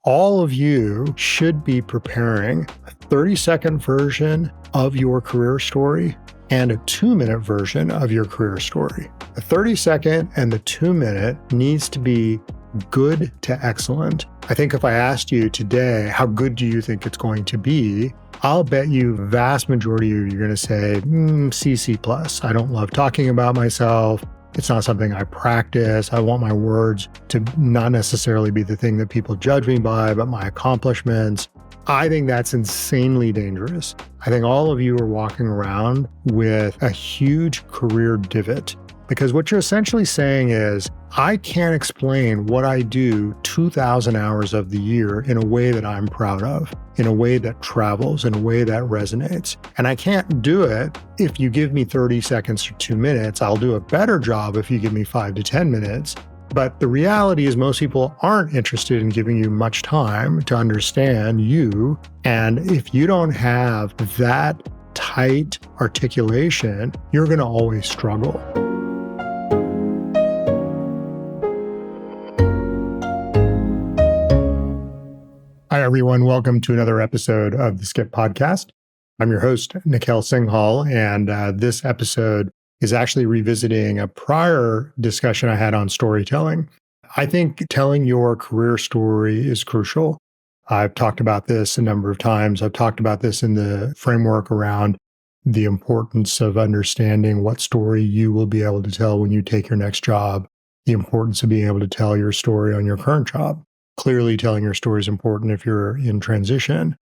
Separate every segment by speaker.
Speaker 1: all of you should be preparing a 30-second version of your career story and a 2-minute version of your career story. The 30-second and the 2-minute needs to be good to excellent. I think if I asked you today, how good do you think it's going to be? I'll bet you vast majority of you, you're going to say, C++. I don't love talking about myself. It's not something I practice. I want my words to not necessarily be the thing that people judge me by, but my accomplishments. I think that's insanely dangerous. I think all of you are walking around with a huge career divot, because what you're essentially saying is, I can't explain what I do 2,000 hours of the year in a way that I'm proud of, in a way that travels, in a way that resonates. And I can't do it if you give me 30 seconds or 2 minutes. I'll do a better job if you give me 5 to 10 minutes. But the reality is most people aren't interested in giving you much time to understand you. And if you don't have that tight articulation, you're going to always struggle. Hi, everyone. Welcome to another episode of the Skip Podcast. I'm your host, Nikhyl Singhal, and this episode is actually revisiting a prior discussion I had on storytelling. I think telling your career story is crucial. I've talked about this a number of times. I've talked about this in the framework around the importance of understanding what story you will be able to tell when you take your next job, the importance of being able to tell your story on your current job. Clearly, telling your story is important if you're in transition.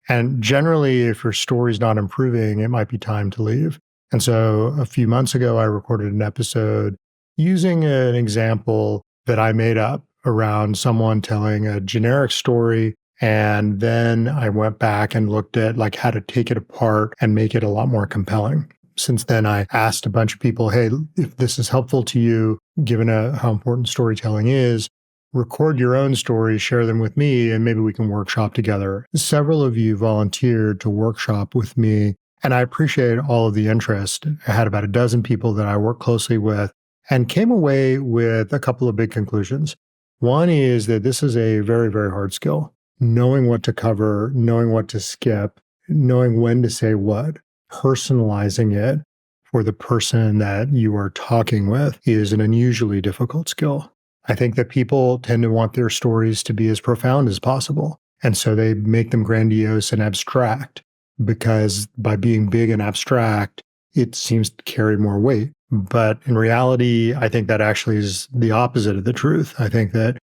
Speaker 1: And generally, if your story is not improving, it might be time to leave. And so a few months ago, I recorded an episode using an example that I made up around someone telling a generic story. And then I went back and looked at how to take it apart and make it a lot more compelling. Since then, I asked a bunch of people, hey, if this is helpful to you, given how important storytelling is, record your own stories, share them with me, and maybe we can workshop together. Several of you volunteered to workshop with me, and I appreciate all of the interest. I had about a dozen people that I work closely with and came away with a couple of big conclusions. One is that this is a very, very hard skill. Knowing what to cover, knowing what to skip, knowing when to say what, personalizing it for the person that you are talking with is an unusually difficult skill. I think that people tend to want their stories to be as profound as possible. And so they make them grandiose and abstract because by being big and abstract, it seems to carry more weight. But in reality, I think that actually is the opposite of the truth. I think that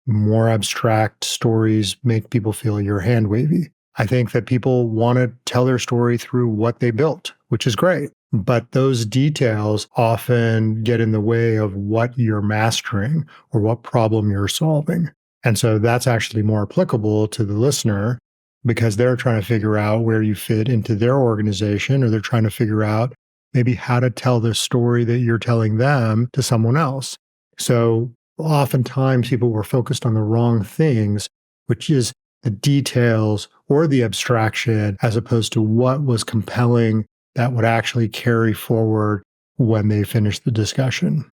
Speaker 1: more abstract stories make people feel you're hand wavy. I think that people want to tell their story through what they built, which is great. But those details often get in the way of what you're mastering or what problem you're solving. And so that's actually more applicable to the listener because they're trying to figure out where you fit into their organization, or they're trying to figure out maybe how to tell the story that you're telling them to someone else. So oftentimes people were focused on the wrong things, which is the details or the abstraction, as opposed to what was compelling that would actually carry forward when they finished the discussion.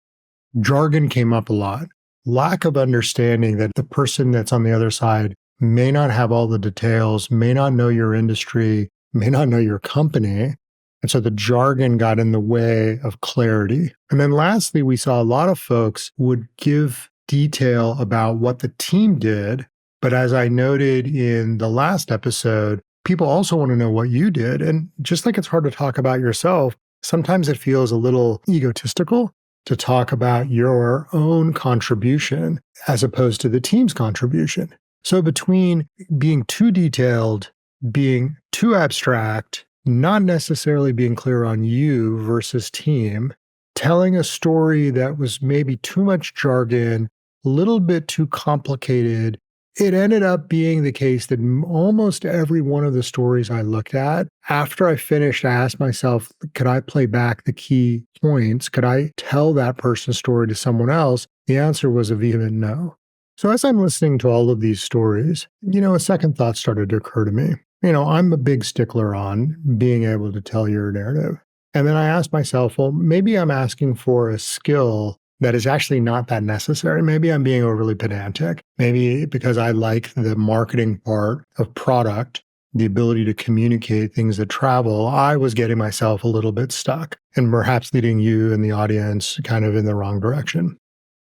Speaker 1: Jargon came up a lot. Lack of understanding that the person that's on the other side may not have all the details, may not know your industry, may not know your company. And so the jargon got in the way of clarity. And then lastly, we saw a lot of folks would give detail about what the team did. But as I noted in the last episode, people also want to know what you did. And just like it's hard to talk about yourself, sometimes it feels a little egotistical to talk about your own contribution as opposed to the team's contribution. So between being too detailed, being too abstract, not necessarily being clear on you versus team, telling a story that was maybe too much jargon, a little bit too complicated, it ended up being the case that almost every one of the stories I looked at, after I finished, I asked myself, could I play back the key points? Could I tell that person's story to someone else? The answer was a vehement no. So as I'm listening to all of these stories, a second thought started to occur to me. I'm a big stickler on being able to tell your narrative. And then I asked myself, well, maybe I'm asking for a skill that is actually not that necessary. Maybe I'm being overly pedantic. Maybe because I like the marketing part of product, the ability to communicate things that travel, I was getting myself a little bit stuck and perhaps leading you and the audience kind of in the wrong direction.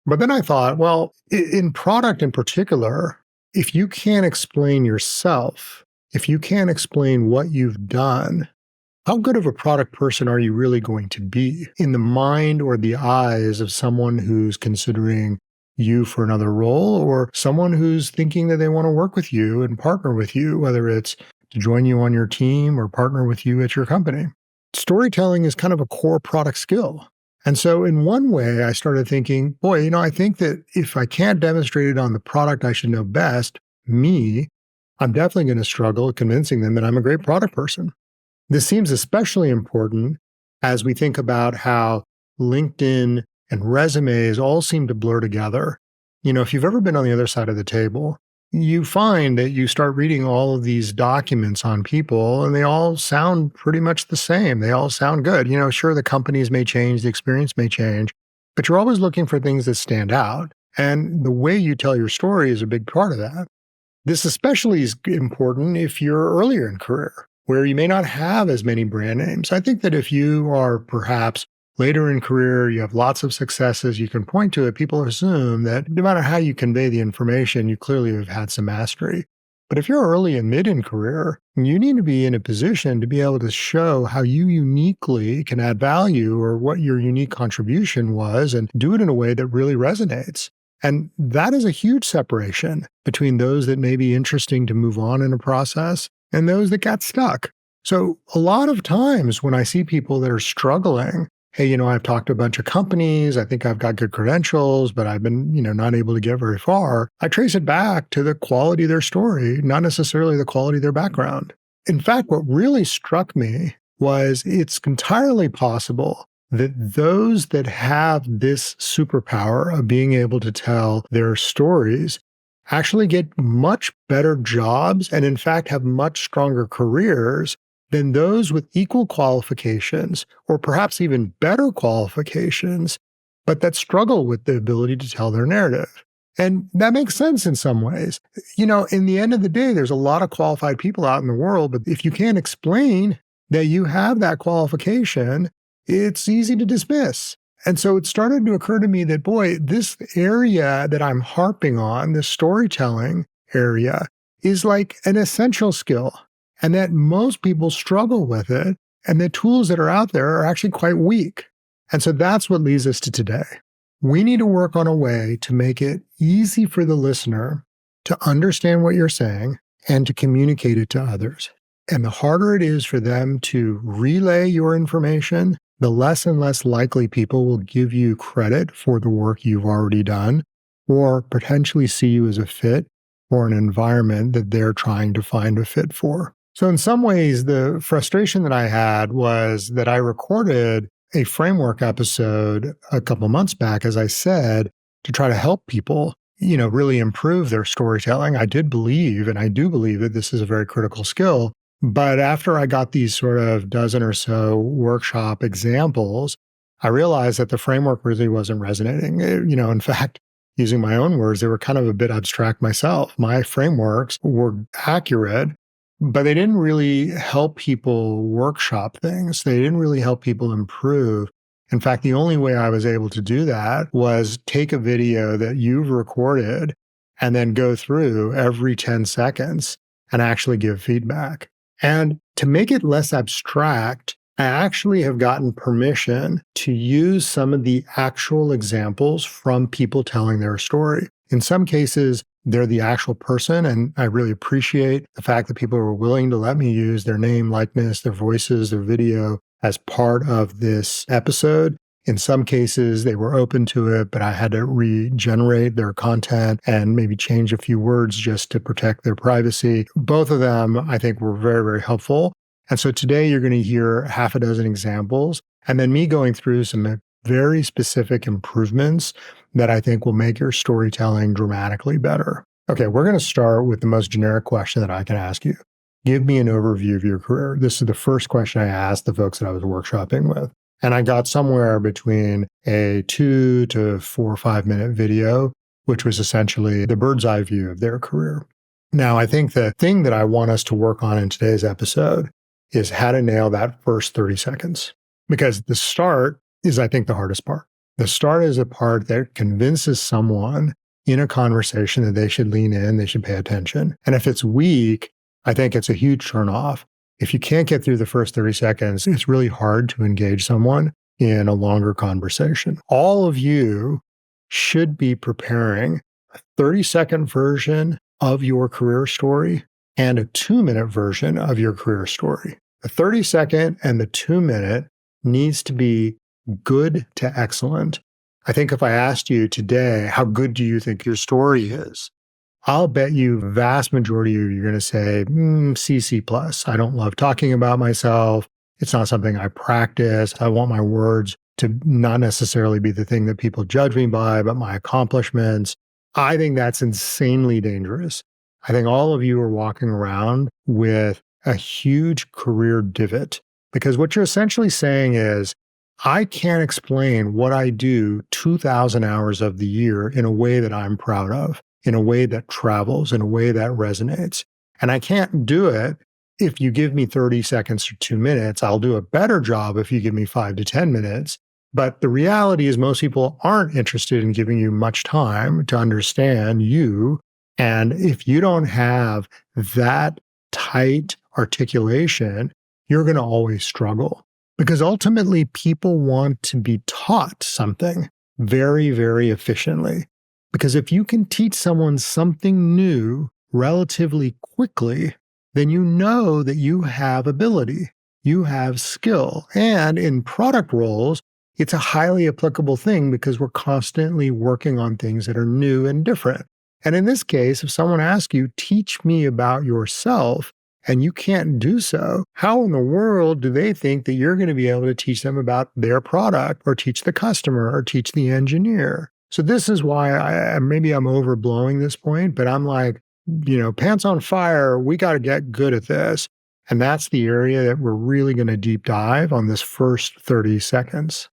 Speaker 1: But then I thought, well, in product in particular, if you can't explain yourself, if you can't explain what you've done, how good of a product person are you really going to be in the mind or the eyes of someone who's considering you for another role or someone who's thinking that they want to work with you and partner with you, whether it's to join you on your team or partner with you at your company? Storytelling is kind of a core product skill. And so, in one way, I started thinking, boy, I think that if I can't demonstrate it on the product I should know best, me, I'm definitely going to struggle convincing them that I'm a great product person. This seems especially important as we think about how LinkedIn and resumes all seem to blur together. If you've ever been on the other side of the table, you find that you start reading all of these documents on people and they all sound pretty much the same. They all sound good. Sure, the companies may change, the experience may change, but you're always looking for things that stand out. And the way you tell your story is a big part of that. This especially is important if you're earlier in career, where you may not have as many brand names. I think that if you are perhaps later in career, you have lots of successes, you can point to it, people assume that no matter how you convey the information, you clearly have had some mastery. But if you're early and mid in career, you need to be in a position to be able to show how you uniquely can add value or what your unique contribution was and do it in a way that really resonates. And that is a huge separation between those that may be interesting to move on in a process and those that got stuck. So a lot of times when I see people that are struggling, hey, I've talked to a bunch of companies, I think I've got good credentials, but I've been, not able to get very far, I trace it back to the quality of their story, not necessarily the quality of their background. In fact, what really struck me was it's entirely possible that those that have this superpower of being able to tell their stories actually get much better jobs and in fact have much stronger careers than those with equal qualifications or perhaps even better qualifications, but that struggle with the ability to tell their narrative. And that makes sense in some ways. In the end of the day, there's a lot of qualified people out in the world, but if you can't explain that you have that qualification, it's easy to dismiss. And so it started to occur to me that, boy, this area that I'm harping on, this storytelling area, is like an essential skill, and that most people struggle with it, and the tools that are out there are actually quite weak. And so that's what leads us to today. We need to work on a way to make it easy for the listener to understand what you're saying and to communicate it to others. And the harder it is for them to relay your information, the less and less likely people will give you credit for the work you've already done or potentially see you as a fit for an environment that they're trying to find a fit for. So in some ways, the frustration that I had was that I recorded a framework episode a couple months back, as I said, to try to help people, really improve their storytelling. I did believe, and I do believe that this is a very critical skill. But after I got these sort of dozen or so workshop examples, I realized that the framework really wasn't resonating. In fact, using my own words, they were kind of a bit abstract myself. My frameworks were accurate, but they didn't really help people workshop things. They didn't really help people improve. In fact, the only way I was able to do that was take a video that you've recorded and then go through every 10 seconds and actually give feedback. And to make it less abstract, I actually have gotten permission to use some of the actual examples from people telling their story. In some cases, they're the actual person, and I really appreciate the fact that people were willing to let me use their name, likeness, their voices, their video as part of this episode. In some cases, they were open to it, but I had to regenerate their content and maybe change a few words just to protect their privacy. Both of them, I think, were very, very helpful. And so today you're going to hear half a dozen examples and then me going through some very specific improvements that I think will make your storytelling dramatically better. Okay, we're going to start with the most generic question that I can ask you. Give me an overview of your career. This is the first question I asked the folks that I was workshopping with. And I got somewhere between a 2 to 4 or 5 minute video, which was essentially the bird's eye view of their career. Now, I think the thing that I want us to work on in today's episode is how to nail that first 30 seconds. Because the start is, I think, the hardest part. The start is a part that convinces someone in a conversation that they should lean in, they should pay attention. And if it's weak, I think it's a huge turnoff. If you can't get through the first 30 seconds, it's really hard to engage someone in a longer conversation. All of you should be preparing a 30-second version of your career story and a 2-minute version of your career story. The 30-second and the 2-minute needs to be good to excellent. I think if I asked you today, how good do you think your story is? I'll bet you vast majority of you, you're going to say, C plus. I don't love talking about myself. It's not something I practice. I want my words to not necessarily be the thing that people judge me by, but my accomplishments. I think that's insanely dangerous. I think all of you are walking around with a huge career divot, because what you're essentially saying is, I can't explain what I do 2,000 hours of the year in a way that I'm proud of, in a way that travels, in a way that resonates. And I can't do it if you give me 30 seconds or 2 minutes. I'll do a better job if you give me 5 to 10 minutes. But the reality is most people aren't interested in giving you much time to understand you. And if you don't have that tight articulation, you're going to always struggle. Because ultimately, people want to be taught something very, very efficiently. Because if you can teach someone something new relatively quickly, then you know that you have ability, you have skill. And in product roles, it's a highly applicable thing because we're constantly working on things that are new and different. And in this case, if someone asks you, teach me about yourself, and you can't do so, how in the world do they think that you're going to be able to teach them about their product or teach the customer or teach the engineer? So this is why maybe I'm overblowing this point, but I'm like, pants on fire, we got to get good at this. And that's the area that we're really going to deep dive on this first 30 seconds.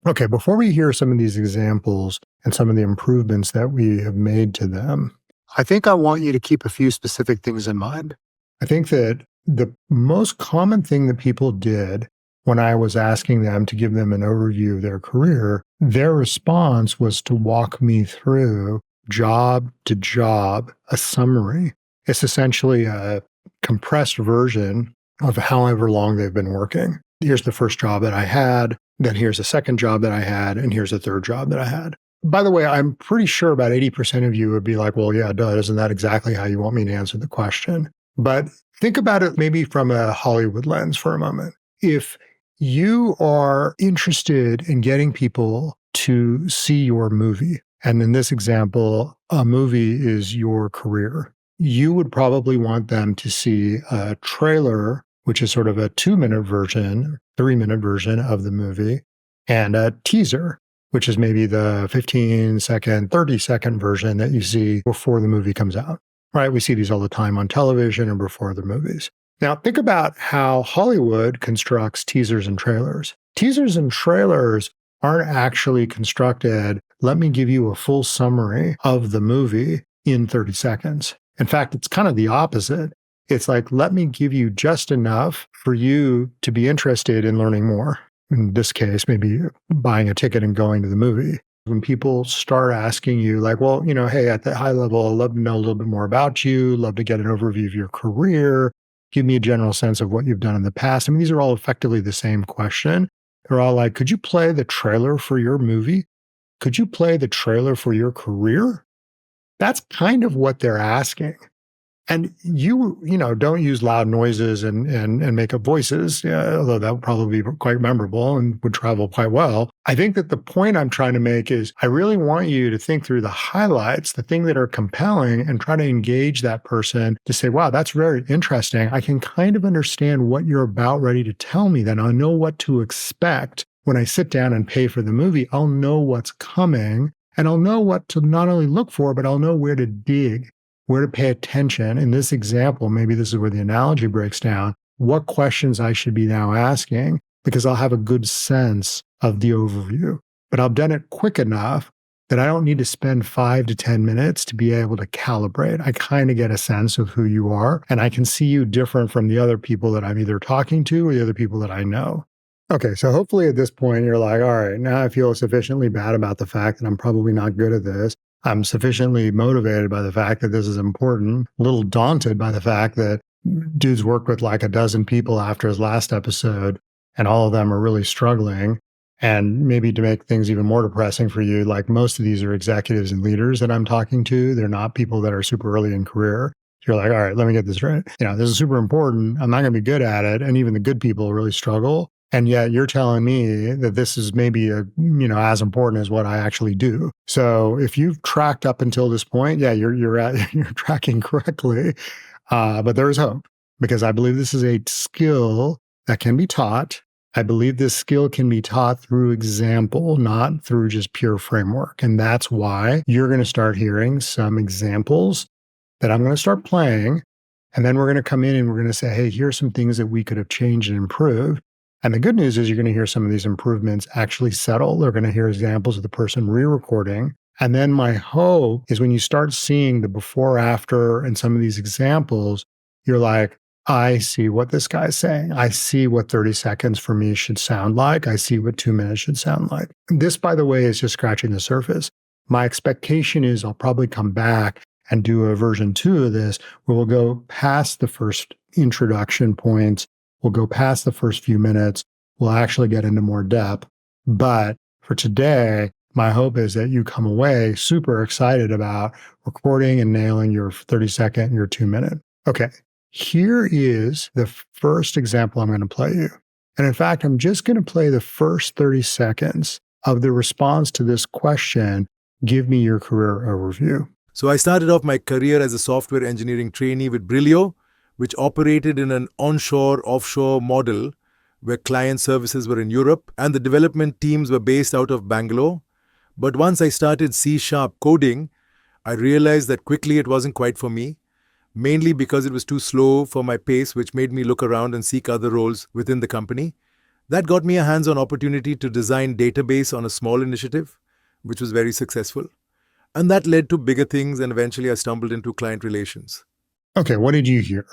Speaker 1: Okay, before we hear some of these examples and some of the improvements that we have made to them, I think I want you to keep a few specific things in mind. I think that the most common thing that people did when I was asking them to give them an overview of their career, their response was to walk me through job to job, a summary. It's essentially a compressed version of however long they've been working. Here's the first job that I had, then here's the second job that I had, and here's the third job that I had. By the way, I'm pretty sure about 80% of you would be like, well, yeah, duh, isn't that exactly how you want me to answer the question? But think about it maybe from a Hollywood lens for a moment. If you are interested in getting people to see your movie, and in this example, a movie is your career, you would probably want them to see a trailer, which is sort of a 2-minute version, 3-minute version of the movie, and a teaser, which is maybe the 15-second, 30-second version that you see before the movie comes out. Right? We see these all the time on television and before the movies. Now, think about how Hollywood constructs teasers and trailers. Teasers and trailers aren't actually constructed, let me give you a full summary of the movie in 30 seconds. In fact, it's kind of the opposite. It's like, let me give you just enough for you to be interested in learning more. In this case, maybe buying a ticket and going to the movie. When people start asking you like, well, hey, at the high level, I'd love to know a little bit more about you, love to get an overview of your career, give me a general sense of what you've done in the past. I mean, these are all effectively the same question. They're all like, could you play the trailer for your movie? Could you play the trailer for your career? That's kind of what they're asking. And you don't use loud noises and make up voices, although that would probably be quite memorable and would travel quite well. I think that the point I'm trying to make is I really want you to think through the highlights, the thing that are compelling, and try to engage that person to say, wow, that's very interesting. I can kind of understand what you're about ready to tell me. Then I'll know what to expect when I sit down and pay for the movie. I'll know what's coming, and I'll know what to not only look for, but I'll know where to dig, where to pay attention. In this example, maybe this is where the analogy breaks down, what questions I should be now asking because I'll have a good sense of the overview. But I've done it quick enough that I don't need to spend 5 to 10 minutes to be able to calibrate. I kind of get a sense of who you are, and I can see you different from the other people that I'm either talking to or the other people that I know. Okay, so hopefully at this point, you're like, all right, now I feel sufficiently bad about the fact that I'm probably not good at this. I'm sufficiently motivated by the fact that this is important, a little daunted by the fact that dude's worked with like a dozen people after his last episode, and all of them are really struggling. And maybe to make things even more depressing for you, like most of these are executives and leaders that I'm talking to. They're not people that are super early in career. You're like, all right, let me get this right. This is super important. I'm not going to be good at it. And even the good people really struggle. And yet you're telling me that this is maybe as important as what I actually do. So if you've tracked up until this point, yeah, you're tracking correctly. But there is hope, because I believe this is a skill that can be taught. I believe this skill can be taught through example, not through just pure framework. And that's why you're going to start hearing some examples that I'm going to start playing. And then we're going to come in and we're going to say, hey, here's some things that we could have changed and improved. And the good news is you're going to hear some of these improvements actually settle. They're going to hear examples of the person re-recording. And then my hope is when you start seeing the before, after, and some of these examples, you're like, I see what this guy's saying. I see what 30 seconds for me should sound like. I see what 2 minutes should sound like. This, by the way, is just scratching the surface. My expectation is I'll probably come back and do a version 2 of this where we'll go past the first introduction points. We'll go past the first few minutes. We'll actually get into more depth. But for today, my hope is that you come away super excited about recording and nailing your 30-second and your 2-minute. Okay, here is the first example I'm going to play you. And in fact, I'm just going to play the first 30 seconds of the response to this question, give me your career overview.
Speaker 2: So I started off my career as a software engineering trainee with Brilio, which operated in an onshore-offshore model where client services were in Europe and the development teams were based out of Bangalore. But once I started C# coding, I realized that quickly it wasn't quite for me, mainly because it was too slow for my pace, which made me look around and seek other roles within the company. That got me a hands-on opportunity to design database on a small initiative, which was very successful. And that led to bigger things, and eventually I stumbled into client relations.
Speaker 1: Okay, what did you hear?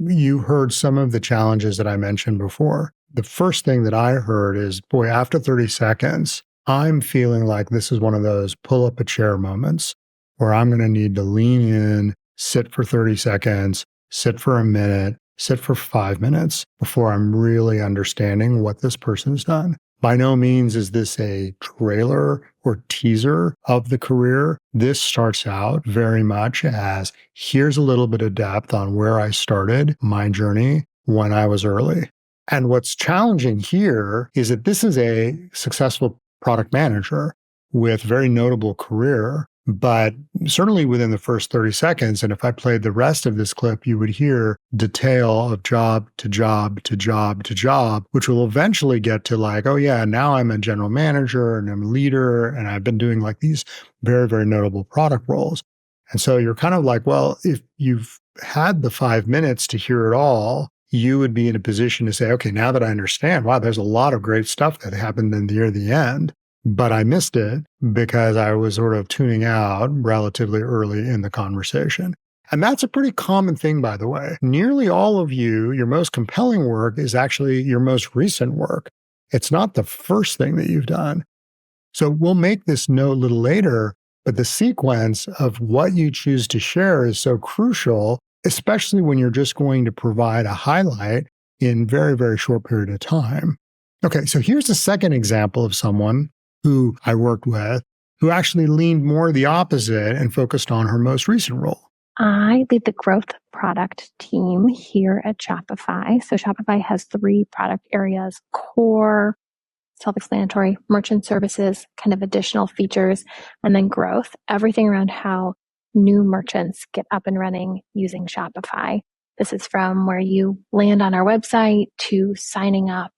Speaker 1: You heard some of the challenges that I mentioned before. The first thing that I heard is, boy, after 30 seconds, I'm feeling like this is one of those pull up a chair moments where I'm going to need to lean in, sit for 30 seconds, sit for a minute, sit for 5 minutes before I'm really understanding what this person's done. By no means is this a trailer or teaser of the career. This starts out very much as here's a little bit of depth on where I started my journey when I was early. And what's challenging here is that this is a successful product manager with very notable career, but certainly within the first 30 seconds, and if I played the rest of this clip, you would hear detail of job to job to job to job, which will eventually get to like, oh yeah, now I'm a general manager and I'm a leader and I've been doing like these very, very notable product roles. And so you're kind of like, well, if you've had the 5 minutes to hear it all, you would be in a position to say, okay, now that I understand, wow, there's a lot of great stuff that happened in the near the end, but I missed it because I was sort of tuning out relatively early in the conversation. And that's a pretty common thing, by the way. Nearly all of you, your most compelling work is actually your most recent work. It's not the first thing that you've done. So we'll make this note a little later, but the sequence of what you choose to share is so crucial, especially when you're just going to provide a highlight in very, very short period of time. Okay, so here's a second example of someone who I worked with who actually leaned more the opposite and focused on her most recent role.
Speaker 3: I lead the growth product team here at Shopify. So Shopify has 3 product areas: core, self-explanatory, merchant services, kind of additional features, and then growth, everything around how new merchants get up and running using Shopify. This is from where you land on our website to signing up,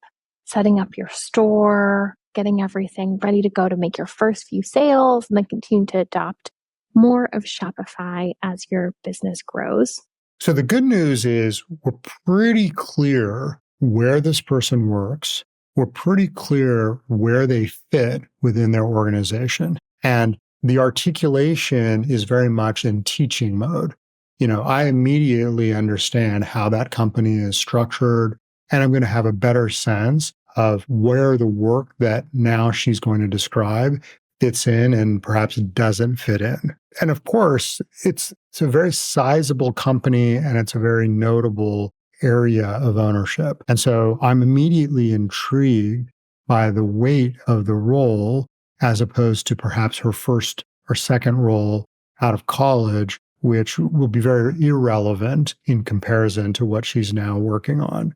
Speaker 3: setting up your store, getting everything ready to go to make your first few sales, and then continue to adopt more of Shopify as your business grows.
Speaker 1: So the good news is we're pretty clear where this person works, were pretty clear where they fit within their organization. And the articulation is very much in teaching mode. I immediately understand how that company is structured, and I'm going to have a better sense of where the work that now she's going to describe fits in and perhaps doesn't fit in. And of course, it's a very sizable company and it's a very notable area of ownership. And so I'm immediately intrigued by the weight of the role as opposed to perhaps her first or second role out of college, which will be very irrelevant in comparison to what she's now working on.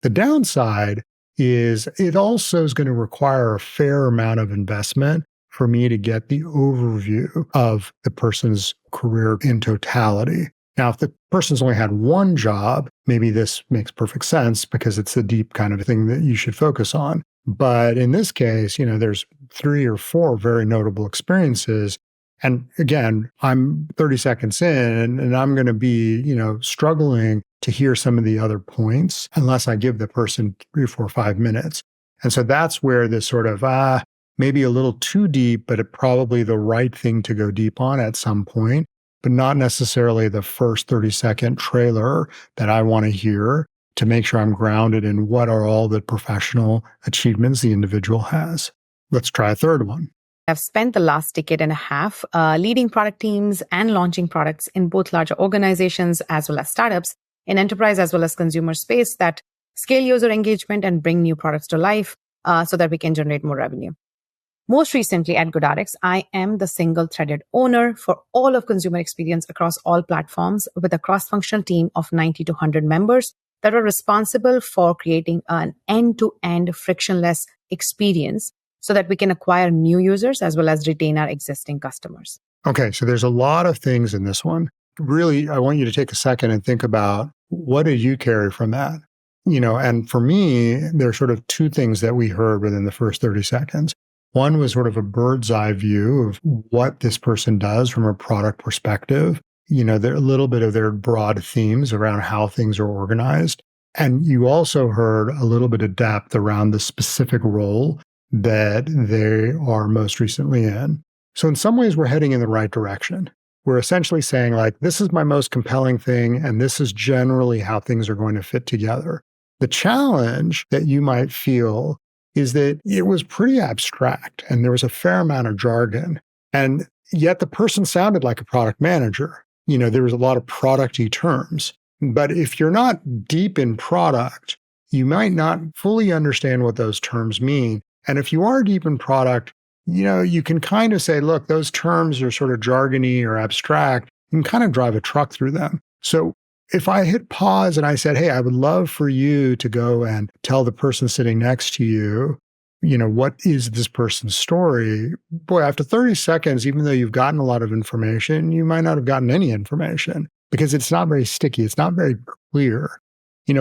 Speaker 1: The downside is it also is going to require a fair amount of investment for me to get the overview of the person's career in totality. Now, if the person's only had one job, maybe this makes perfect sense because it's a deep kind of thing that you should focus on. But in this case, there's 3 or 4 very notable experiences. And again, I'm 30 seconds in and I'm going to be, struggling to hear some of the other points unless I give the person 3, 4, 5 minutes. And so that's where this sort of, maybe a little too deep, but probably the right thing to go deep on at some point, but not necessarily the first 30-second trailer that I want to hear to make sure I'm grounded in what are all the professional achievements the individual has. Let's try a third one.
Speaker 4: I've spent the last decade and a half leading product teams and launching products in both larger organizations as well as startups, in enterprise as well as consumer space that scale user engagement and bring new products to life so that we can generate more revenue. Most recently at GoodRx, I am the single-threaded owner for all of consumer experience across all platforms with a cross-functional team of 90 to 100 members that are responsible for creating an end-to-end frictionless experience so that we can acquire new users as well as retain our existing customers.
Speaker 1: Okay, so there's a lot of things in this one. Really, I want you to take a second and think about what did you carry from that? And for me, there are sort of 2 things that we heard within the first 30 seconds. One was sort of a bird's eye view of what this person does from a product perspective. There a little bit of their broad themes around how things are organized. And you also heard a little bit of depth around the specific role that they are most recently in. So in some ways, we're heading in the right direction. We're essentially saying, like, this is my most compelling thing, and this is generally how things are going to fit together. The challenge that you might feel is that it was pretty abstract and there was a fair amount of jargon. And yet the person sounded like a product manager. There was a lot of product-y terms. But if you're not deep in product, you might not fully understand what those terms mean. And if you are deep in product, you can kind of say, look, those terms are sort of jargony or abstract. You can kind of drive a truck through them. So if I hit pause and I said, hey, I would love for you to go and tell the person sitting next to you, what is this person's story? Boy, after 30 seconds, even though you've gotten a lot of information, you might not have gotten any information because it's not very sticky. It's not very clear.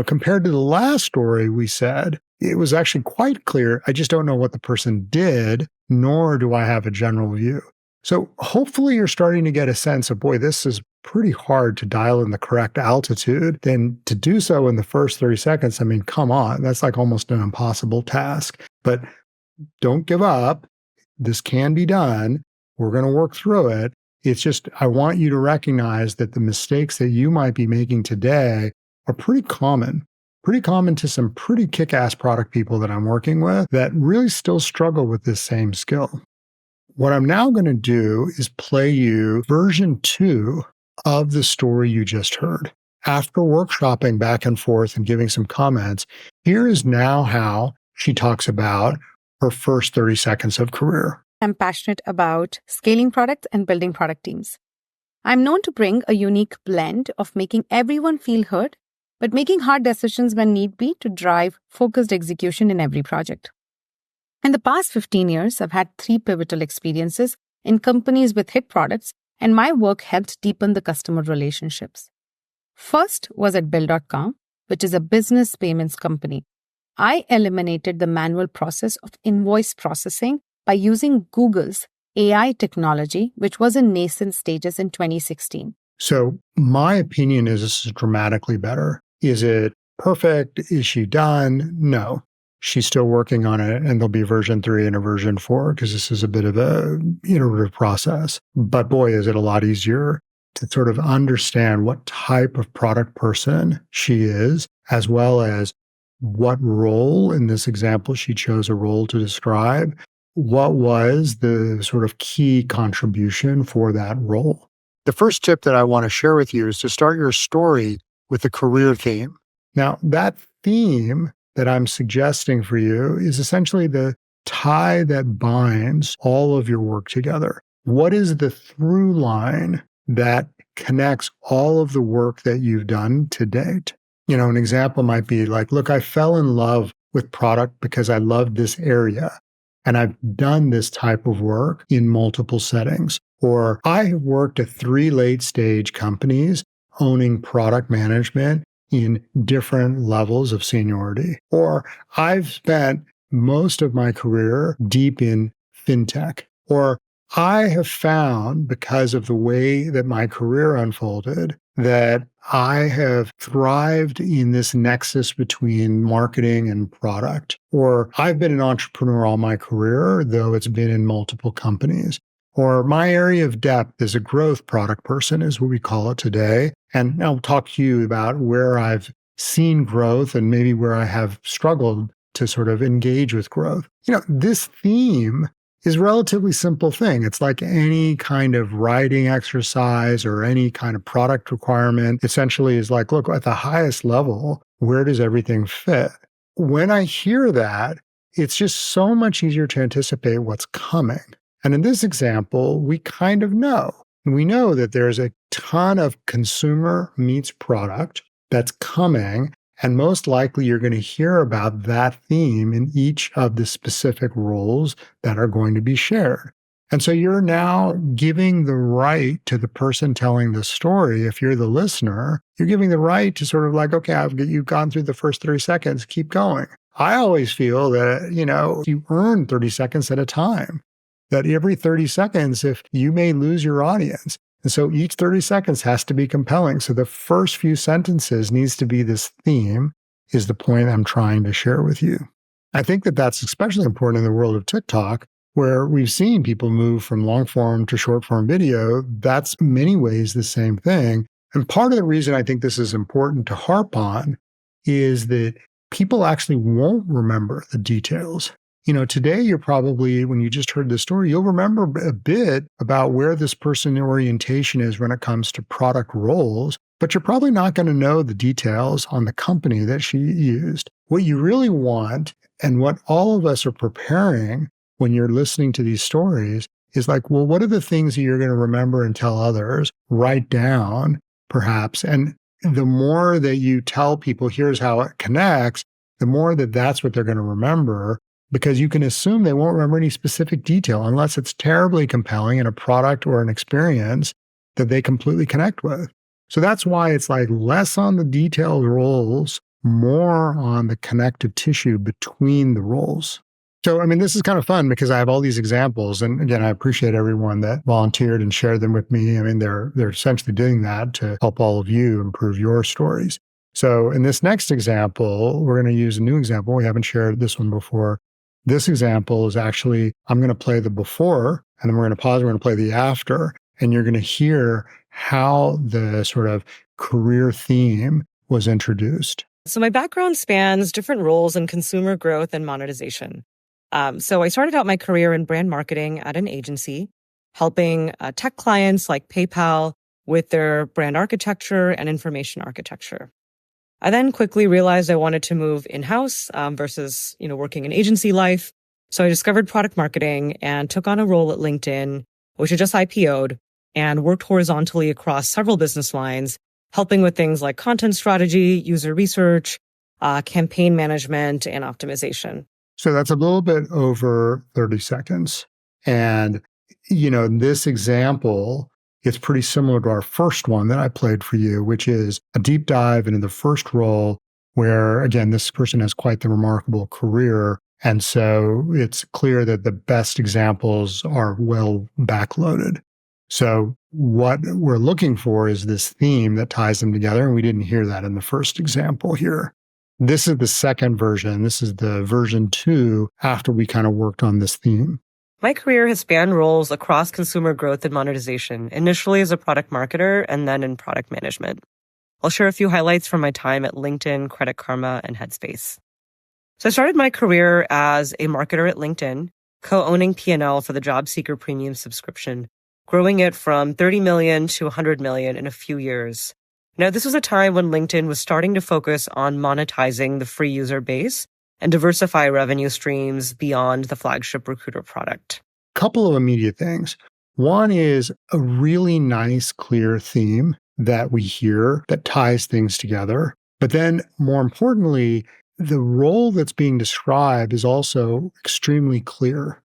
Speaker 1: Compared to the last story we said, it was actually quite clear. I just don't know what the person did, nor do I have a general view. So hopefully you're starting to get a sense of, boy, this is pretty hard to dial in the correct altitude. Then to do so in the first 30 seconds, I mean, come on, that's like almost an impossible task. But don't give up. This can be done. We're going to work through it. It's just, I want you to recognize that the mistakes that you might be making today are pretty common to some pretty kick-ass product people that I'm working with that really still struggle with this same skill. What I'm now going to do is play you version 2 of the story you just heard. After workshopping back and forth and giving some comments, here is now how she talks about her first 30 seconds of career.
Speaker 4: I'm passionate about scaling products and building product teams. I'm known to bring a unique blend of making everyone feel heard, but making hard decisions when need be to drive focused execution in every project. In the past 15 years, I've had 3 pivotal experiences in companies with hit products, and my work helped deepen the customer relationships. First was at Bill.com, which is a business payments company. I eliminated the manual process of invoice processing by using Google's AI technology, which was in nascent stages in 2016.
Speaker 1: So my opinion is this is dramatically better. Is it perfect? Is she done? No. she's still working on it, and there'll be version 3 and a version 4 because this is a bit of a iterative process. But boy, is it a lot easier to sort of understand what type of product person she is, as well as what role in this example she chose a role to describe. What was the sort of key contribution for that role? The first tip that I want to share with you is to start your story with a career theme. Now, that theme that I'm suggesting for you is essentially the tie that binds all of your work together. What is the through line that connects all of the work that you've done to date? An example might be like, look, I fell in love with product because I loved this area. And I've done this type of work in multiple settings. Or I have worked at 3 late stage companies owning product management in different levels of seniority. Or I've spent most of my career deep in fintech. Or I have found, because of the way that my career unfolded, that I have thrived in this nexus between marketing and product. Or I've been an entrepreneur all my career, though it's been in multiple companies. Or my area of depth is a growth product person, is what we call it today. And I'll talk to you about where I've seen growth and maybe where I have struggled to sort of engage with growth. This theme is a relatively simple thing. It's like any kind of writing exercise or any kind of product requirement. Essentially is like, look, at the highest level, where does everything fit? When I hear that, it's just so much easier to anticipate what's coming. And in this example, we kind of know. We know that there's a ton of consumer meets product that's coming. And most likely, you're going to hear about that theme in each of the specific roles that are going to be shared. And so you're now giving the right to the person telling the story. If you're the listener, you're giving the right to sort of like, okay, you've gone through the first 30 seconds, keep going. I always feel that, you earn 30 seconds at a time, that every 30 seconds, if you may lose your audience. And so each 30 seconds has to be compelling. So the first few sentences needs to be this theme, is the point I'm trying to share with you. I think that that's especially important in the world of TikTok, where we've seen people move from long form to short form video. That's in many ways the same thing. And part of the reason I think this is important to harp on is that people actually won't remember the details. Today you're probably, when you just heard the story, you'll remember a bit about where this person orientation is when it comes to product roles, but you're probably not going to know the details on the company that she used. What you really want, and what all of us are preparing when you're listening to these stories, is like, well, what are the things that you're going to remember and tell others? Write down, perhaps. And the more that you tell people, here's how it connects, the more that that's what they're going to remember. Because you can assume they won't remember any specific detail unless it's terribly compelling in a product or an experience that they completely connect with. So that's why it's like less on the detailed roles, more on the connective tissue between the roles. So, this is kind of fun because I have all these examples. And again, I appreciate everyone that volunteered and shared them with me. They're essentially doing that to help all of you improve your stories. So in this next example, we're going to use a new example. We haven't shared this one before. This example is actually, I'm going to play the before, and then we're going to pause, we're going to play the after, and you're going to hear how the sort of career theme was introduced.
Speaker 5: So my background spans different roles in consumer growth and monetization. So I started out my career in brand marketing at an agency, helping tech clients like PayPal with their brand architecture and information architecture. I then quickly realized I wanted to move in-house versus, working in agency life. So I discovered product marketing and took on a role at LinkedIn, which had just IPO'd, and worked horizontally across several business lines, helping with things like content strategy, user research, campaign management, and optimization.
Speaker 1: So that's a little bit over 30 seconds. And, this example, it's pretty similar to our first one that I played for you, which is a deep dive into the first role where, again, this person has quite the remarkable career. And so it's clear that the best examples are well backloaded. So what we're looking for is this theme that ties them together. And we didn't hear that in the first example here. This is the second version. This is the version 2 after we kind of worked on this theme.
Speaker 5: My career has spanned roles across consumer growth and monetization, initially as a product marketer and then in product management. I'll share a few highlights from my time at LinkedIn, Credit Karma, and Headspace. So I started my career as a marketer at LinkedIn, co-owning P&L for the Job Seeker Premium subscription, growing it from 30 million to 100 million in a few years. Now, this was a time when LinkedIn was starting to focus on monetizing the free user base and diversify revenue streams beyond the flagship recruiter product.
Speaker 1: Couple of immediate things. One is a really nice, clear theme that we hear that ties things together. But then more importantly, the role that's being described is also extremely clear.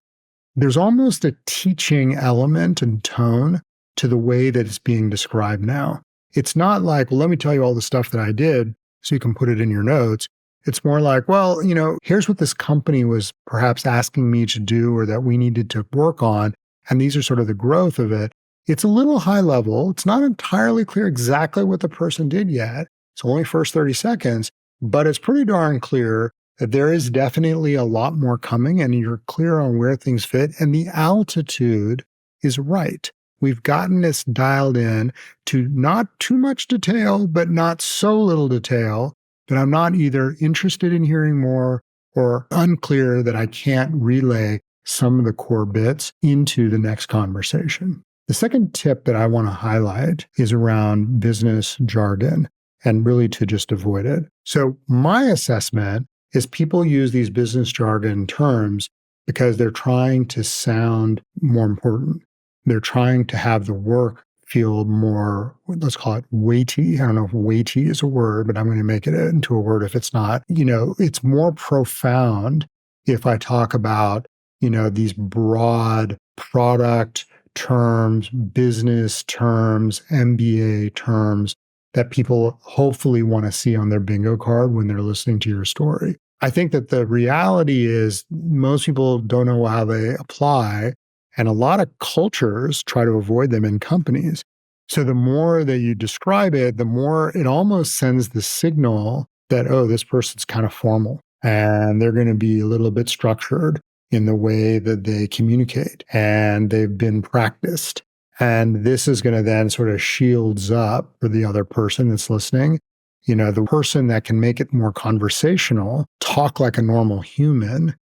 Speaker 1: There's almost a teaching element and tone to the way that it's being described now. It's not like, well, let me tell you all the stuff that I did so you can put it in your notes. It's more like, well, here's what this company was perhaps asking me to do or that we needed to work on. And these are sort of the growth of it. It's a little high level. It's not entirely clear exactly what the person did yet. It's only first 30 seconds, but it's pretty darn clear that there is definitely a lot more coming and you're clear on where things fit. And the altitude is right. We've gotten this dialed in to not too much detail, but not so little detail that I'm not either interested in hearing more or unclear that I can't relay some of the core bits into the next conversation. The second tip that I want to highlight is around business jargon and really to just avoid it. So my assessment is people use these business jargon terms because they're trying to sound more important. They're trying to have the work feel more, let's call it weighty. I don't know if weighty is a word, but I'm going to make it into a word if it's not. It's more profound if I talk about, these broad product terms, business terms, MBA terms that people hopefully want to see on their bingo card when they're listening to your story. I think that the reality is most people don't know how they apply, and a lot of cultures try to avoid them in companies. So the more that you describe it, the more it almost sends the signal that, oh, this person's kind of formal and they're going to be a little bit structured in the way that they communicate and they've been practiced. And this is going to then sort of shields up for the other person that's listening. The person that can make it more conversational, talk like a normal human,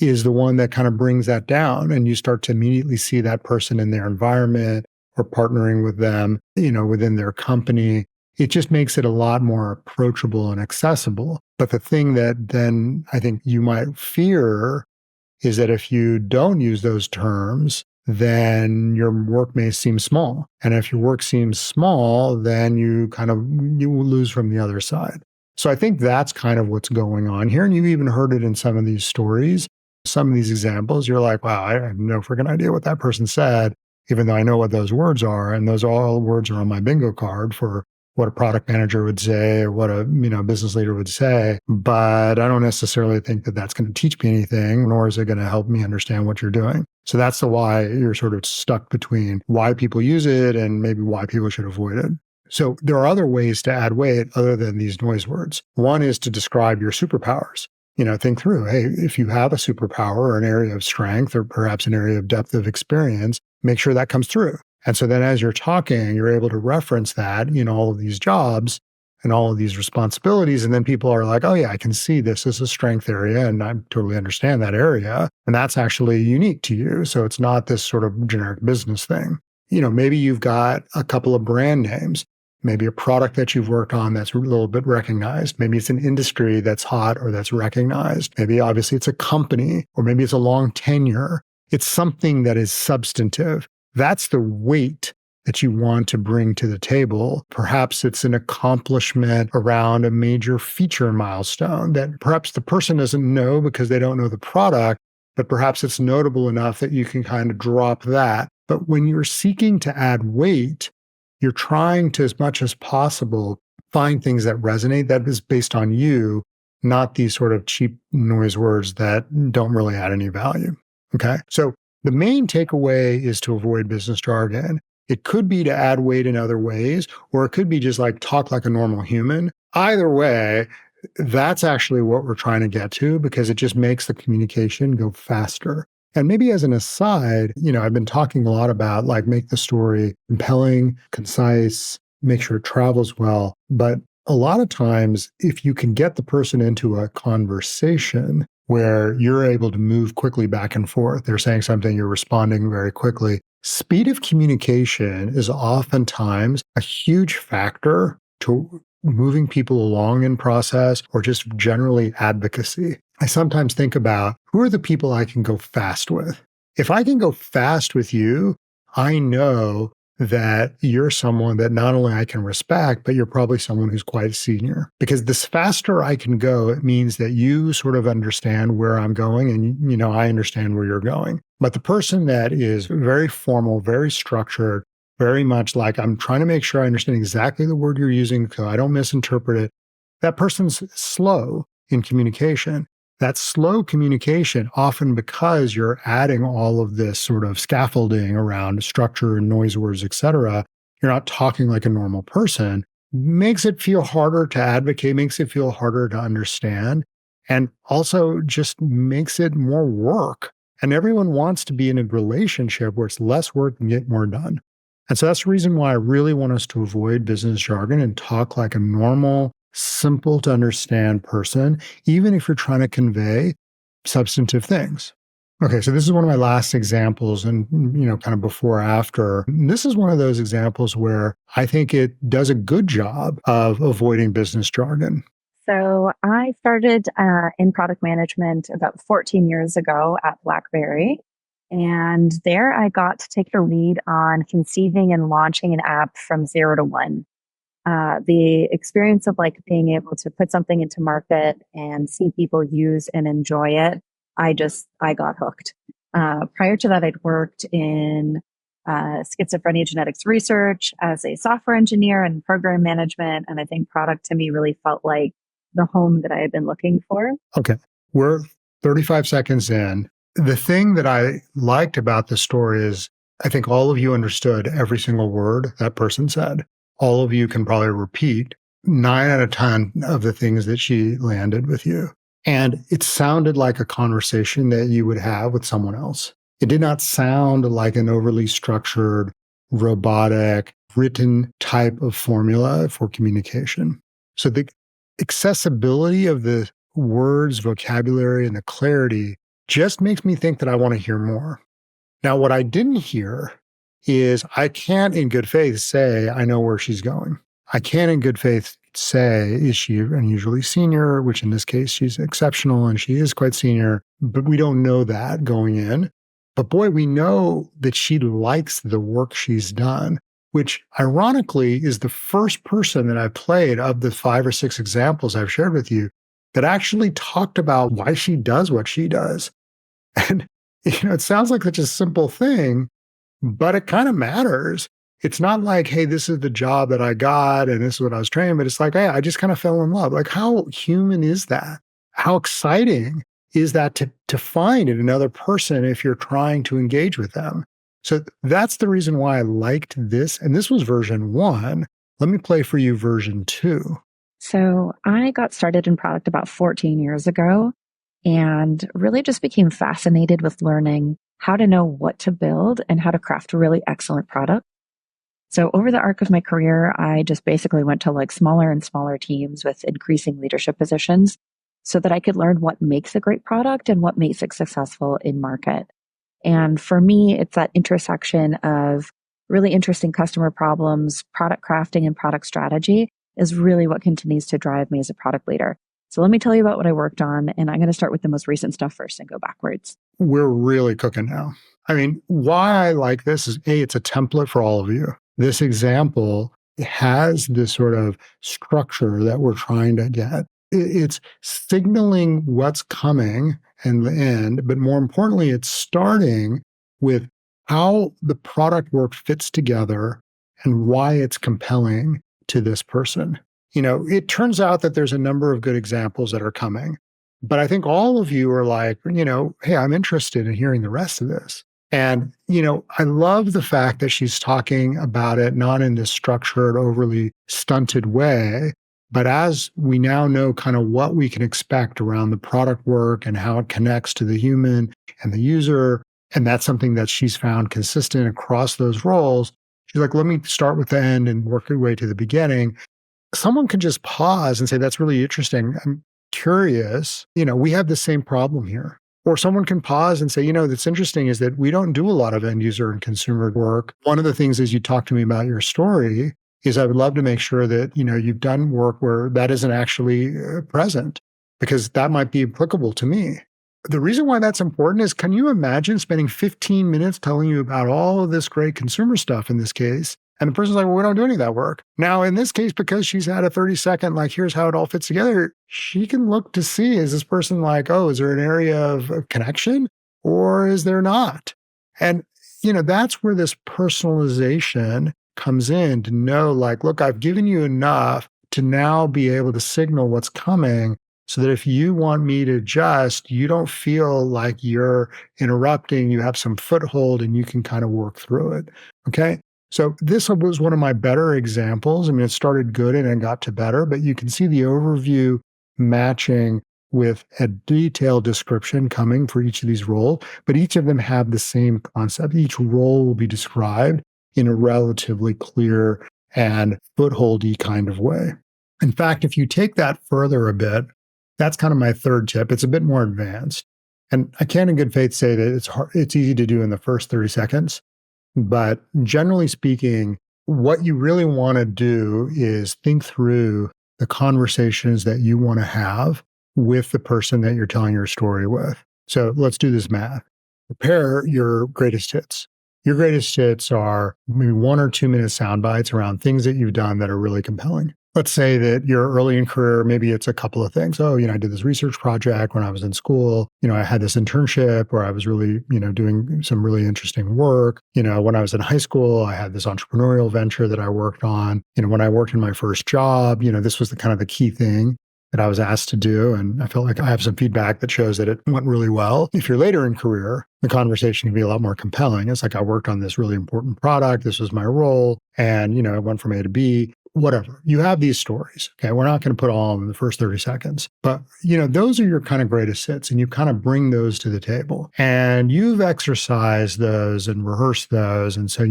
Speaker 1: is the one that kind of brings that down. And you start to immediately see that person in their environment or partnering with them, within their company. It just makes it a lot more approachable and accessible. But the thing that then I think you might fear is that if you don't use those terms, then your work may seem small. And if your work seems small, then you will lose from the other side. So I think that's kind of what's going on here. And you even heard it in some of these stories, some of these examples. You're like, wow, I have no freaking idea what that person said, even though I know what those words are. And those all words are on my bingo card for what a product manager would say or what a business leader would say. But I don't necessarily think that that's going to teach me anything, nor is it going to help me understand what you're doing. So that's the why you're sort of stuck between why people use it and maybe why people should avoid it. So there are other ways to add weight other than these noise words. One is to describe your superpowers. Think through, hey, if you have a superpower or an area of strength or perhaps an area of depth of experience, make sure that comes through. And so then as you're talking, you're able to reference that in all of these jobs and all of these responsibilities. And then people are like, oh yeah, I can see this as a strength area and I totally understand that area. And that's actually unique to you. So it's not this sort of generic business thing. Maybe you've got a couple of brand names, maybe a product that you've worked on that's a little bit recognized. Maybe it's an industry that's hot or that's recognized. Maybe obviously it's a company, or maybe it's a long tenure. It's something that is substantive. That's the weight that you want to bring to the table. Perhaps it's an accomplishment around a major feature milestone that perhaps the person doesn't know because they don't know the product, but perhaps it's notable enough that you can kind of drop that. But when you're seeking to add weight, you're trying to, as much as possible, find things that resonate, that is based on you, not these sort of cheap noise words that don't really add any value. Okay. So the main takeaway is to avoid business jargon. It could be to add weight in other ways, or it could be just like talk like a normal human. Either way, that's actually what we're trying to get to because it just makes the communication go faster. And maybe as an aside, I've been talking a lot about like make the story compelling, concise, make sure it travels well. But a lot of times, if you can get the person into a conversation where you're able to move quickly back and forth, they're saying something, you're responding very quickly. Speed of communication is oftentimes a huge factor to moving people along in process or just generally advocacy. I sometimes think about who are the people I can go fast with? If I can go fast with you, I know that you're someone that not only I can respect, but you're probably someone who's quite senior. Because this faster I can go, it means that you sort of understand where I'm going and, I understand where you're going. But the person that is very formal, very structured, very much like I'm trying to make sure I understand exactly the word you're using so I don't misinterpret it, that person's slow in communication. That slow communication, often because you're adding all of this sort of scaffolding around structure and noise words, et cetera, you're not talking like a normal person, makes it feel harder to advocate, makes it feel harder to understand, and also just makes it more work. And everyone wants to be in a relationship where it's less work and get more done. And so that's the reason why I really want us to avoid business jargon and talk like a normal, simple to understand person, even if you're trying to convey substantive things. Okay, so this is one of my last examples and, kind of before after. This is one of those examples where I think it does a good job of avoiding business jargon.
Speaker 6: So I started in product management about 14 years ago at BlackBerry. And there I got to take the lead on conceiving and launching an app from 0 to 1. The experience of like being able to put something into market and see people use and enjoy it, I got hooked. Prior to that, I'd worked in schizophrenia genetics research as a software engineer and program management. And I think product to me really felt like the home that I had been looking for.
Speaker 1: Okay. We're 35 seconds in. The thing that I liked about the story is I think all of you understood every single word that person said. All of you can probably repeat 9 out of 10 of the things that she landed with you. And it sounded like a conversation that you would have with someone else. It did not sound like an overly structured, robotic, written type of formula for communication. So the accessibility of the words, vocabulary, and the clarity just makes me think that I want to hear more. Now, what I didn't hear is I can't in good faith say, I know where she's going. I can't in good faith say, is she unusually senior, which in this case, she's exceptional and she is quite senior, but we don't know that going in. But boy, we know that she likes the work she's done, which ironically is the first person that I played of the 5 or 6 examples I've shared with you that actually talked about why she does what she does. And, it sounds like such a simple thing, but it kind of matters. It's not like, hey, this is the job that I got and this is what I was trained, but it's like, hey, I just kind of fell in love. Like, how human is that? How exciting is that to find in another person if you're trying to engage with them? So that's the reason why I liked this. And this was version 1. Let me play for you version 2.
Speaker 6: So I got started in product about 14 years ago and really just became fascinated with learning how to know what to build and how to craft a really excellent product. So over the arc of my career, I just basically went to like smaller and smaller teams with increasing leadership positions so that I could learn what makes a great product and what makes it successful in market. And for me, it's that intersection of really interesting customer problems, product crafting, and product strategy is really what continues to drive me as a product leader. So let me tell you about what I worked on, and I'm going to start with the most recent stuff first and go backwards.
Speaker 1: We're really cooking now. I mean, why I like this is A, it's a template for all of you. This example has this sort of structure that we're trying to get. It's signaling what's coming and the end, but more importantly, it's starting with how the product work fits together and why it's compelling to this person. It turns out that there's a number of good examples that are coming, but I think all of you are like, hey, I'm interested in hearing the rest of this. And, I love the fact that she's talking about it not in this structured, overly stunted way, But as we now know kind of what we can expect around the product work and how it connects to the human and the user, and that's something that she's found consistent across those roles, she's like, let me start with the end and work your way to the beginning. Someone can just pause and say, that's really interesting. I'm curious. We have the same problem here. Or someone can pause and say, that's interesting is that we don't do a lot of end user and consumer work. One of the things as you talk to me about your story is I would love to make sure that, you've done work where that isn't actually present, because that might be applicable to me. The reason why that's important is, can you imagine spending 15 minutes telling you about all of this great consumer stuff in this case? And the person's like, well, we don't do any of that work. Now, in this case, because she's had a 30-second, here's how it all fits together, she can look to see, is this person like, oh, is there an area of connection or is there not? And, that's where this personalization comes in, to know, look, I've given you enough to now be able to signal what's coming, so that if you want me to adjust, you don't feel like you're interrupting, you have some foothold and you can kind of work through it. Okay. So this was one of my better examples. I mean, it started good and it got to better, but you can see the overview matching with a detailed description coming for each of these roles, but each of them have the same concept. Each role will be described in a relatively clear and footholdy kind of way. In fact, if you take that further a bit, that's kind of my third tip. It's a bit more advanced. And I can in good faith say that it's easy to do in the first 30 seconds. But generally speaking, what you really want to do is think through the conversations that you want to have with the person that you're telling your story with. So let's do this math. Prepare your greatest hits. Your greatest hits are maybe 1 or 2 minute sound bites around things that you've done that are really compelling. Let's say that you're early in career, maybe it's a couple of things. Oh, I did this research project when I was in school. I had this internship where I was really, doing some really interesting work. When I was in high school, I had this entrepreneurial venture that I worked on. When I worked in my first job, this was the kind of the key thing that I was asked to do. And I felt like I have some feedback that shows that it went really well. If you're later in career, the conversation can be a lot more compelling. It's like, I worked on this really important product. This was my role. And, I went from A to B. Whatever. You have these stories. Okay. We're not going to put all of them in the first 30 seconds, but those are your kind of greatest hits, and you kind of bring those to the table and you've exercised those and rehearsed those. And so,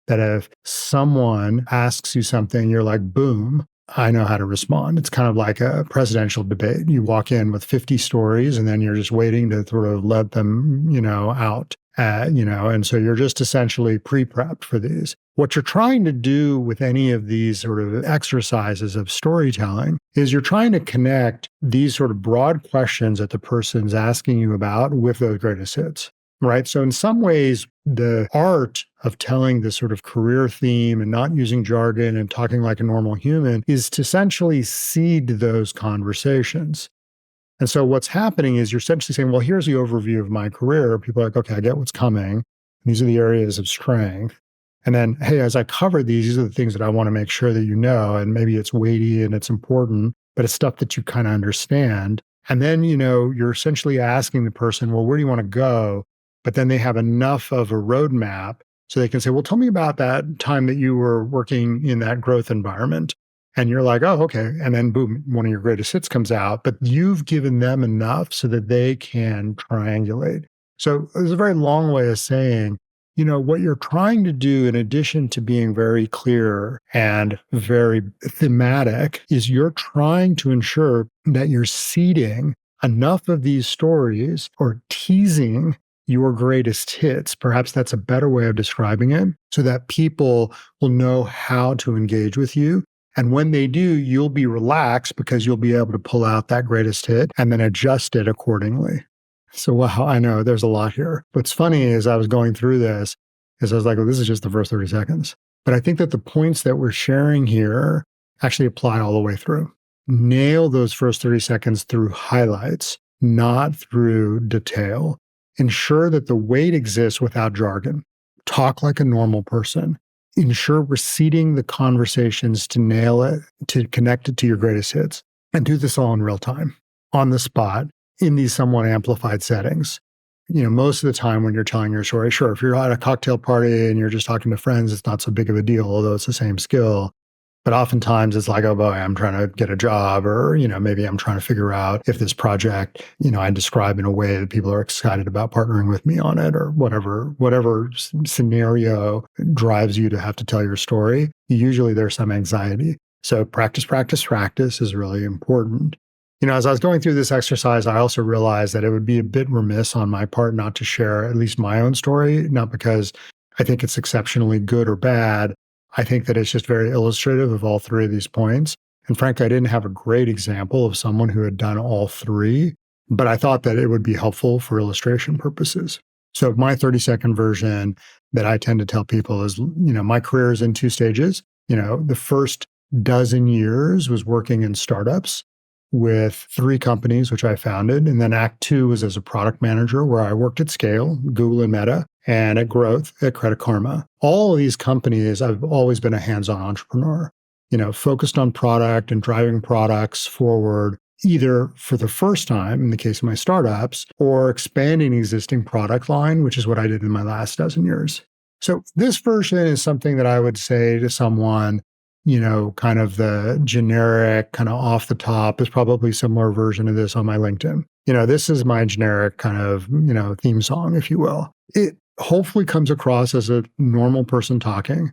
Speaker 1: that if someone asks you something, you're like, boom, I know how to respond. It's kind of like a presidential debate. You walk in with 50 stories and then you're just waiting to sort of let them, out. And so you're just essentially pre-prepped for these. What you're trying to do with any of these sort of exercises of storytelling is you're trying to connect these sort of broad questions that the person's asking you about with those greatest hits, right? So in some ways, the art of telling this sort of career theme and not using jargon and talking like a normal human is to essentially seed those conversations. And so what's happening is you're essentially saying, well, here's the overview of my career. People are like, okay, I get what's coming. These are the areas of strength. And then, hey, as I cover these are the things that I want to make sure that you know. And maybe it's weighty and it's important, but it's stuff that you kind of understand. And then, you're essentially asking the person, well, where do you want to go? But then they have enough of a roadmap so they can say, well, tell me about that time that you were working in that growth environment. And you're like, oh, okay. And then boom, one of your greatest hits comes out, but you've given them enough so that they can triangulate. So there's a very long way of saying, what you're trying to do, in addition to being very clear and very thematic, is you're trying to ensure that you're seeding enough of these stories or teasing your greatest hits. Perhaps that's a better way of describing it, so that people will know how to engage with you. And when they do, you'll be relaxed because you'll be able to pull out that greatest hit and then adjust it accordingly. So, wow, I know there's a lot here. What's funny is I was going through this, I was like, well, this is just the first 30 seconds. But I think that the points that we're sharing here actually apply all the way through. Nail those first 30 seconds through highlights, not through detail. Ensure that the weight exists without jargon. Talk like a normal person. Ensure we're seeding the conversations to nail it, to connect it to your greatest hits. And do this all in real time, on the spot, in these somewhat amplified settings. Most of the time when you're telling your story, sure, if you're at a cocktail party and you're just talking to friends, it's not so big of a deal, although it's the same skill. But oftentimes it's like, oh boy, I'm trying to get a job, or, maybe I'm trying to figure out if this project, I describe in a way that people are excited about partnering with me on it, or whatever scenario drives you to have to tell your story. Usually there's some anxiety. So practice, practice, practice is really important. As I was going through this exercise, I also realized that it would be a bit remiss on my part not to share at least my own story, not because I think it's exceptionally good or bad. I think that it's just very illustrative of all three of these points. And frankly, I didn't have a great example of someone who had done all three, but I thought that it would be helpful for illustration purposes. So my 30-second version that I tend to tell people is, my career is in two stages. The first dozen years was working in startups with three companies, which I founded. And then Act Two was as a product manager, where I worked at scale, Google and Meta, and at growth at Credit Karma. All of these companies, I've always been a hands-on entrepreneur, focused on product and driving products forward, either for the first time in the case of my startups, or expanding existing product line, which is what I did in my last dozen years. So this version is something that I would say to someone, kind of the generic, kind of off the top. There's probably a similar version of this on my LinkedIn. This is my generic kind of, theme song, if you will. It hopefully comes across as a normal person talking.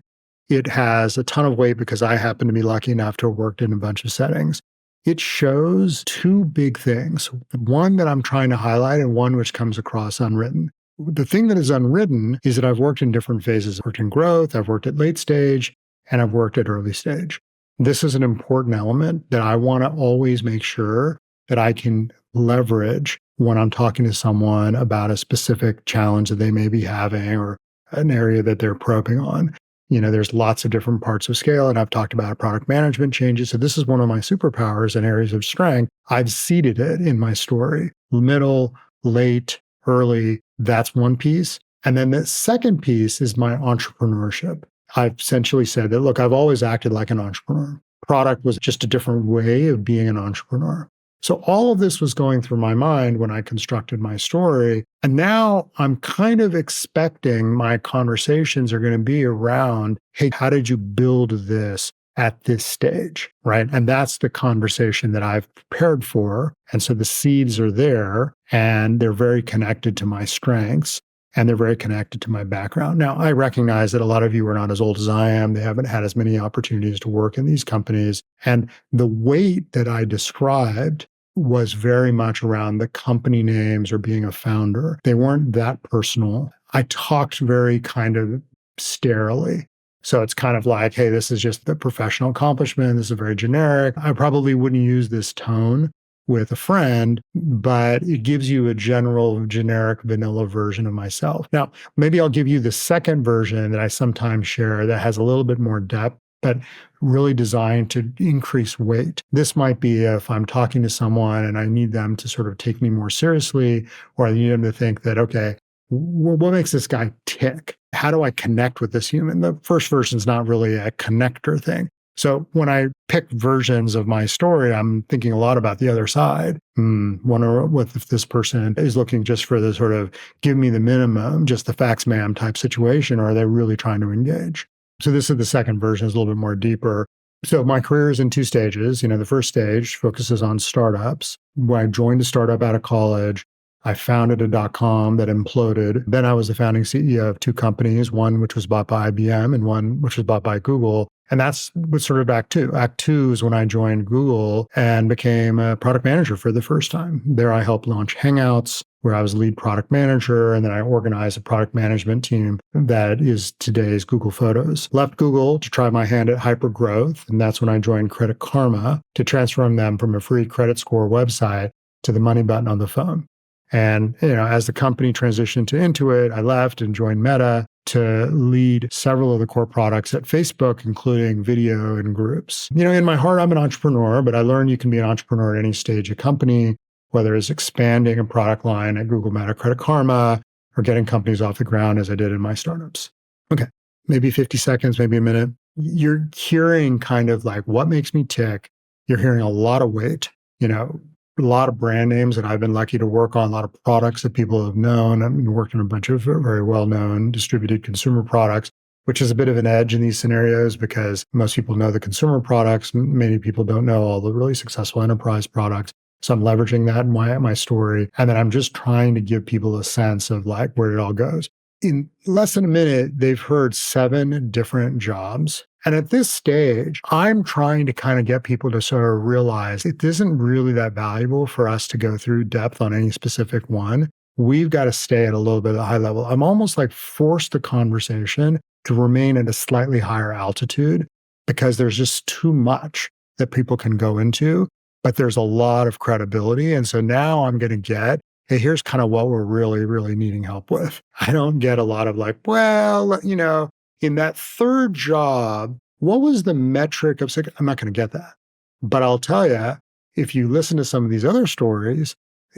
Speaker 1: It has a ton of weight because I happen to be lucky enough to have worked in a bunch of settings. It shows two big things. One that I'm trying to highlight, and one which comes across unwritten. The thing that is unwritten is that I've worked in different phases. I've worked in growth, I've worked at late stage, and I've worked at early stage. This is an important element that I want to always make sure that I can leverage when I'm talking to someone about a specific challenge that they may be having, or an area that they're probing on. There's lots of different parts of scale, and I've talked about product management changes. So this is one of my superpowers and areas of strength. I've seeded it in my story. Middle, late, early, that's one piece. And then the second piece is my entrepreneurship. I've essentially said that, look, I've always acted like an entrepreneur. Product was just a different way of being an entrepreneur. So all of this was going through my mind when I constructed my story. And now I'm kind of expecting my conversations are going to be around, hey, how did you build this at this stage, right? And that's the conversation that I've prepared for. And so the seeds are there, and they're very connected to my strengths, and they're very connected to my background. Now, I recognize that a lot of you are not as old as I am. They haven't had as many opportunities to work in these companies. And the weight that I described was very much around the company names or being a founder. They weren't that personal. I talked very kind of sterilely. So it's kind of like, hey, this is just the professional accomplishment. This is very generic. I probably wouldn't use this tone with a friend, but it gives you a general, generic, vanilla version of myself. Now, maybe I'll give you the second version that I sometimes share that has a little bit more depth, but really designed to increase weight. This might be if I'm talking to someone and I need them to sort of take me more seriously, or I need them to think that, okay, what makes this guy tick? How do I connect with this human? The first version is not really a connector thing. So when I pick versions of my story, I'm thinking a lot about the other side. Wonder what if this person is looking just for the sort of give me the minimum, just the facts ma'am type situation, or are they really trying to engage? So this is the second version, is a little bit more deeper. So my career is in two stages. The first stage focuses on startups. When I joined a startup out of college, I founded a .com that imploded. Then I was the founding CEO of two companies, one which was bought by IBM and one which was bought by Google. And that's what sort of Act Two. Act Two is when I joined Google and became a product manager for the first time. There I helped launch Hangouts, where I was lead product manager, and then I organized a product management team that is today's Google Photos. Left Google to try my hand at hypergrowth, and that's when I joined Credit Karma to transform them from a free credit score website to the money button on the phone. And, as the company transitioned to Intuit, I left and joined Meta to lead several of the core products at Facebook, including video and groups. In my heart, I'm an entrepreneur, but I learned you can be an entrepreneur at any stage of company, whether it's expanding a product line at Google, Meta, Credit Karma, or getting companies off the ground as I did in my startups. Okay, maybe 50 seconds, maybe a minute. You're hearing kind of like what makes me tick. You're hearing a lot of weight, a lot of brand names that I've been lucky to work on, a lot of products that people have known. I've worked on a bunch of very well-known distributed consumer products, which is a bit of an edge in these scenarios because most people know the consumer products. Many people don't know all the really successful enterprise products. So I'm leveraging that in my story. And then I'm just trying to give people a sense of like where it all goes. In less than a minute, they've heard 7 different jobs. And at this stage, I'm trying to kind of get people to sort of realize it isn't really that valuable for us to go through depth on any specific one. We've got to stay at a little bit of a high level. I'm almost like forced the conversation to remain at a slightly higher altitude because there's just too much that people can go into, but there's a lot of credibility. And so now I'm going to get, hey, here's kind of what we're really, really needing help with. I don't get a lot of like, well, in that third job, what was the metric of, I'm not going to get that. But I'll tell you, if you listen to some of these other stories,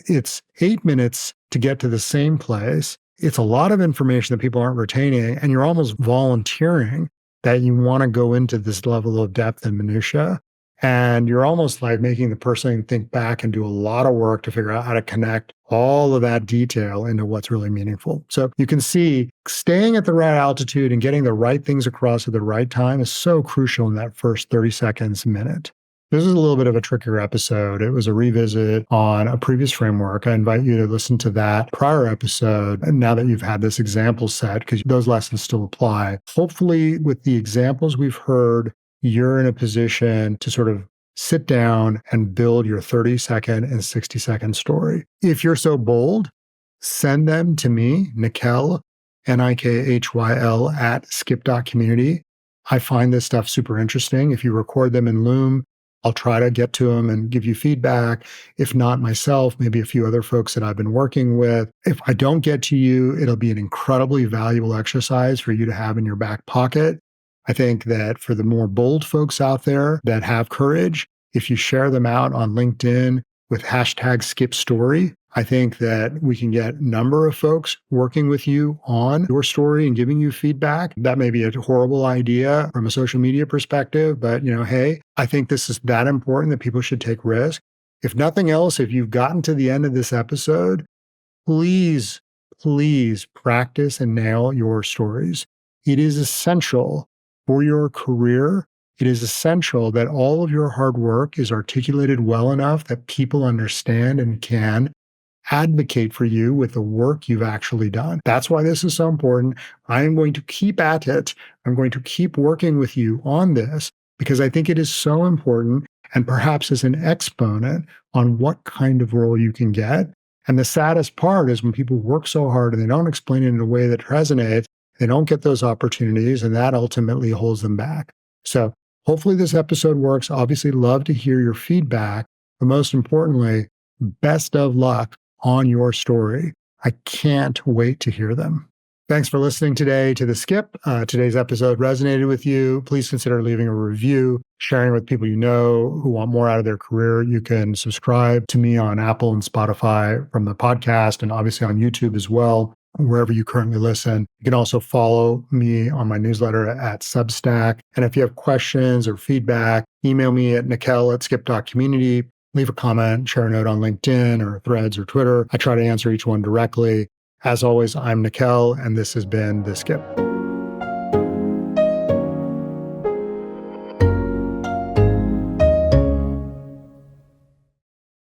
Speaker 1: it's 8 minutes to get to the same place. It's a lot of information that people aren't retaining, and you're almost volunteering that you want to go into this level of depth and minutia. And you're almost like making the person think back and do a lot of work to figure out how to connect all of that detail into what's really meaningful. So you can see staying at the right altitude and getting the right things across at the right time is so crucial in that first 30 seconds, minute. This is a little bit of a trickier episode. It was a revisit on a previous framework. I invite you to listen to that prior episode now that you've had this example set, because those lessons still apply. Hopefully, with the examples we've heard, you're in a position to sort of sit down and build your 30-second and 60-second story. If you're so bold, send them to me, Nikhyl, Nikhyl @skip.community. I find this stuff super interesting. If you record them in Loom, I'll try to get to them and give you feedback. If not myself, maybe a few other folks that I've been working with. If I don't get to you, it'll be an incredibly valuable exercise for you to have in your back pocket. I think that for the more bold folks out there that have courage, if you share them out on LinkedIn with #SkipStory, I think that we can get a number of folks working with you on your story and giving you feedback. That may be a horrible idea from a social media perspective, but hey, I think this is that important that people should take risks. If nothing else, if you've gotten to the end of this episode, please practice and nail your stories. It is essential for your career. It is essential that all of your hard work is articulated well enough that people understand and can advocate for you with the work you've actually done. That's why this is so important. I am going to keep at it. I'm going to keep working with you on this because I think it is so important and perhaps as an exponent on what kind of role you can get. And the saddest part is when people work so hard and they don't explain it in a way that resonates, they don't get those opportunities, and that ultimately holds them back. So hopefully this episode works. Obviously, love to hear your feedback, but most importantly, best of luck on your story. I can't wait to hear them. Thanks for listening today to The Skip. Today's episode resonated with you. Please consider leaving a review, sharing with people you know who want more out of their career. You can subscribe to me on Apple and Spotify from the podcast, and obviously on YouTube as well, wherever you currently listen. You can also follow me on my newsletter at Substack. And if you have questions or feedback, email me at Nikhyl@skip.community. Leave a comment, share a note on LinkedIn or Threads or Twitter. I try to answer each one directly. As always, I'm Nikhyl, and this has been The Skip.